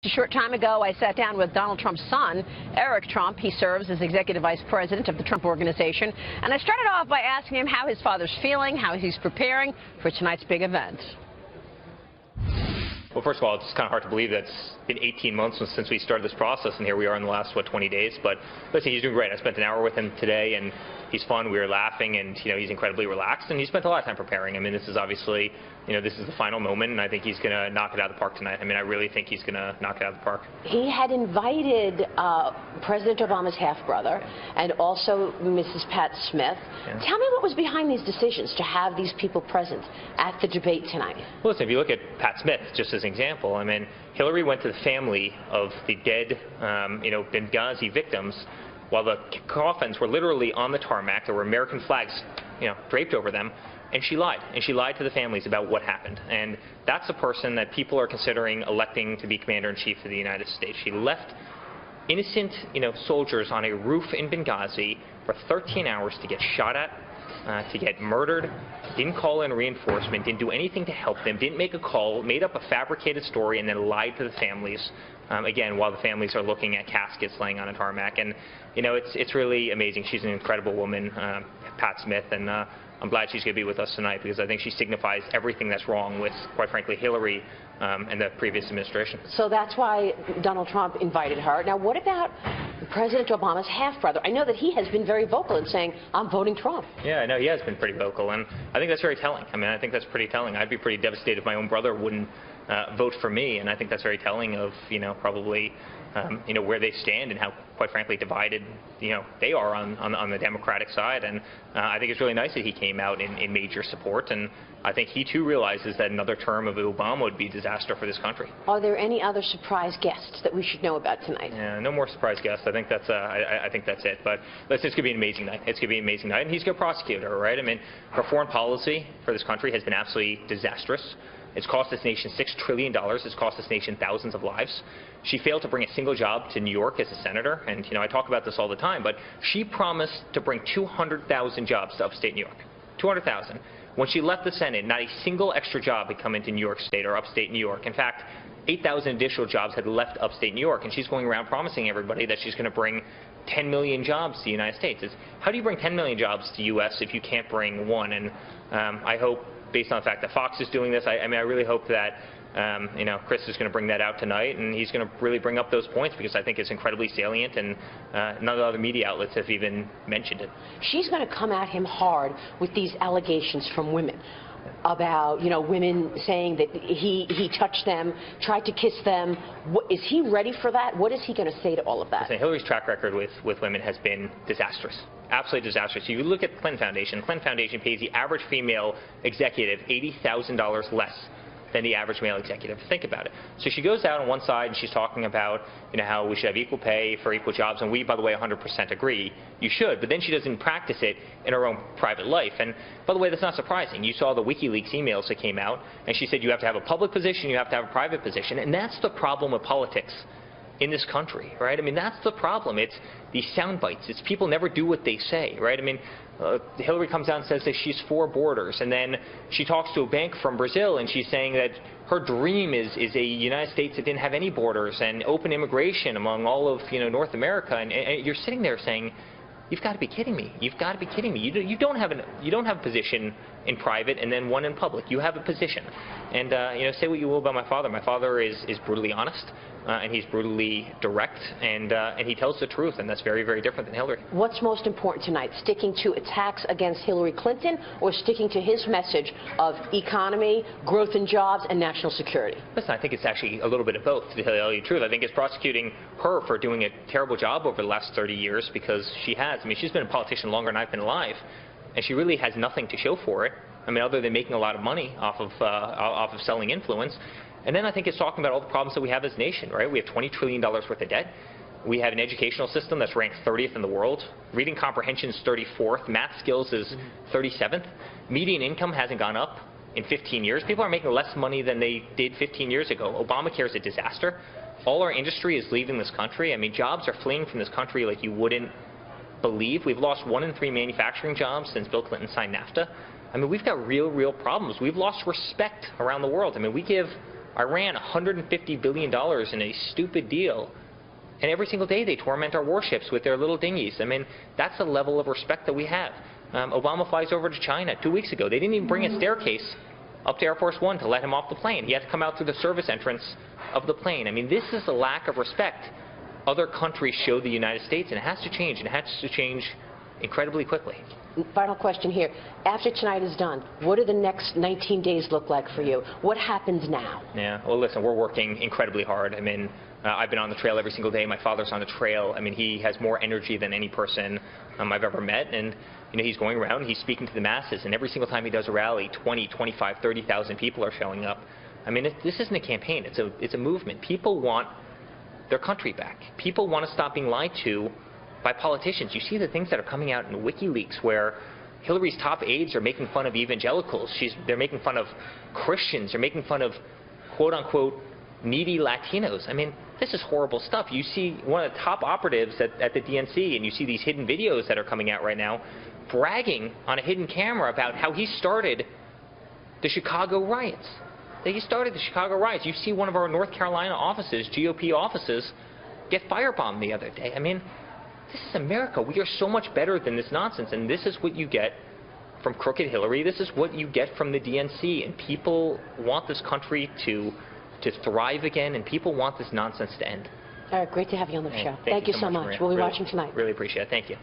A short time ago, I sat down with Donald Trump's son, Eric Trump. He serves as executive vice president of the Trump Organization. And I started off by asking him how his father's feeling, how he's preparing for tonight's big event. Well, first of all, it's kind of hard to believe that it's been 18 months since we started this process, and here we are in the last, 20 days. But listen, he's doing great. I spent an hour with him today, and he's fun. We were laughing, and, he's incredibly relaxed, and he spent a lot of time preparing. I mean, this is obviously, this is the final moment, and I think he's going to knock it out of the park tonight. I mean, I really think he's going to knock it out of the park. He had invited President Obama's half-brother and also Mrs. Pat Smith. Yeah. Tell me what was behind these decisions to have these people present at the debate tonight. Well, listen, if you look at Pat Smith, just as an example, I mean, Hillary went to the family of the dead, Benghazi victims while the coffins were literally on the tarmac. There were American flags, draped over them. And she lied. And she lied to the families about what happened. And that's a person that people are considering electing to be commander-in-chief of the United States. She left innocent, soldiers on a roof in Benghazi for 13 hours to get shot at, to get murdered, didn't call in reinforcement, didn't do anything to help them, didn't make a call, made up a fabricated story, and then lied to the families, again, while the families are looking at caskets laying on a tarmac. And, it's really amazing. She's an incredible woman, Pat Smith, and I'm glad she's going to be with us tonight because I think she signifies everything that's wrong with, quite frankly, Hillary and the previous administration. So that's why Donald Trump invited her. Now, what about President Obama's half-brother? I know that he has been very vocal in saying, I'm voting Trump. Yeah, I know he has been pretty vocal, and I think that's very telling. I mean, I think that's pretty telling. I'd be pretty devastated if my own brother wouldn't vote for me, and I think that's very telling of, probably, where they stand and how, quite frankly, divided, they are on the Democratic side. And I think it's really nice that he came out in major support, and I think he, too, realizes that another term of Obama would be a disaster for this country. Are there any other surprise guests that we should know about tonight? Yeah, no more surprise guests. I think that's I think that's it. But it's going to be an amazing night. It's going to be an amazing night, and he's going to prosecute her, right? I mean, her foreign policy for this country has been absolutely disastrous. It's cost this nation $6 trillion. It's cost this nation thousands of lives. She failed to bring a single job to New York as a senator. And, I talk about this all the time, but she promised to bring 200,000 jobs to upstate New York. 200,000. When she left the Senate, not a single extra job had come into New York State or upstate New York. In fact, 8,000 additional jobs had left upstate New York. And she's going around promising everybody that she's going to bring 10 million jobs to the United States. How do you bring 10 million jobs to the U.S. if you can't bring one? And I hope, based on the fact that Fox is doing this, I really hope that Chris is going to bring that out tonight, and he's going to really bring up those points because I think it's incredibly salient, and none of the other media outlets have even mentioned it. She's going to come at him hard with these allegations from women about, women saying that he touched them, tried to kiss them. Is he ready for that? What is he going to say to all of that? Listen, Hillary's track record with women has been disastrous. Absolutely disastrous. If you look at the Clinton Foundation pays the average female executive $80,000 less than the average male executive. Think about it. So she goes out on one side and she's talking about, how we should have equal pay for equal jobs, and we, by the way, 100% agree you should, but then she doesn't practice it in her own private life. And by the way, that's not surprising. You saw the WikiLeaks emails that came out, and she said you have to have a public position, you have to have a private position, and that's the problem with politics in this country, right? I mean, that's the problem. It's these sound bites. It's people never do what they say, right? I mean, Hillary comes out and says that she's for borders, and then she talks to a bank from Brazil, and she's saying that her dream is a United States that didn't have any borders and open immigration among all of North America, and you're sitting there saying, you've got to be kidding me. You've got to be kidding me. You don't have a position in private and then one in public. You have a position. And say what you will about my father. My father is brutally honest, and he's brutally direct, and he tells the truth, and that's very, very different than Hillary. What's most important tonight, sticking to attacks against Hillary Clinton or sticking to his message of economy, growth in jobs, and national security? Listen, I think it's actually a little bit of both, to tell you the truth. I think it's prosecuting her for doing a terrible job over the last 30 years because she has. I mean, she's been a politician longer than I've been alive, and she really has nothing to show for it. I mean, other than making a lot of money off of selling influence. And then I think it's talking about all the problems that we have as a nation, right? We have $20 trillion worth of debt. We have an educational system that's ranked 30th in the world. Reading comprehension is 34th. Math skills is 37th. Median income hasn't gone up in 15 years. People are making less money than they did 15 years ago. Obamacare is a disaster. All our industry is leaving this country. I mean, jobs are fleeing from this country like you wouldn't believe. We've lost 1 in 3 manufacturing jobs since Bill Clinton signed NAFTA. I mean, we've got real problems. We've lost respect around the world. I mean, we give Iran, $150 billion in a stupid deal. And every single day they torment our warships with their little dinghies. I mean, that's the level of respect that we have. Obama flies over to China 2 weeks ago. They didn't even bring a staircase up to Air Force One to let him off the plane. He had to come out through the service entrance of the plane. I mean, this is a lack of respect other countries show the United States, and it has to change, and it has to change incredibly quickly. Final question here. After tonight is done, what do the next 19 days look like for you? What happens now? Yeah, well, listen, we're working incredibly hard. I mean, I've been on the trail every single day. My father's on the trail. I mean, he has more energy than any person I've ever met. And, you know, he's going around, he's speaking to the masses. And every single time he does a rally, 20, 25, 30,000 people are showing up. I mean, this isn't a campaign. It's a movement. People want their country back. People want to stop being lied to by politicians. You see the things that are coming out in WikiLeaks where Hillary's top aides are making fun of evangelicals. They're making fun of Christians. They're making fun of, quote-unquote, needy Latinos. I mean, this is horrible stuff. You see one of the top operatives at the DNC, and you see these hidden videos that are coming out right now, bragging on a hidden camera about how he started the Chicago riots. That he started the Chicago riots. You see one of our North Carolina offices, GOP offices, get firebombed the other day. I mean, this is America. We are so much better than this nonsense, and this is what you get from crooked Hillary. This is what you get from the DNC, and people want this country to thrive again, and people want this nonsense to end. All right, great to have you on the show. Thank you so much. Maria. We'll be really, watching tonight. Really appreciate it. Thank you.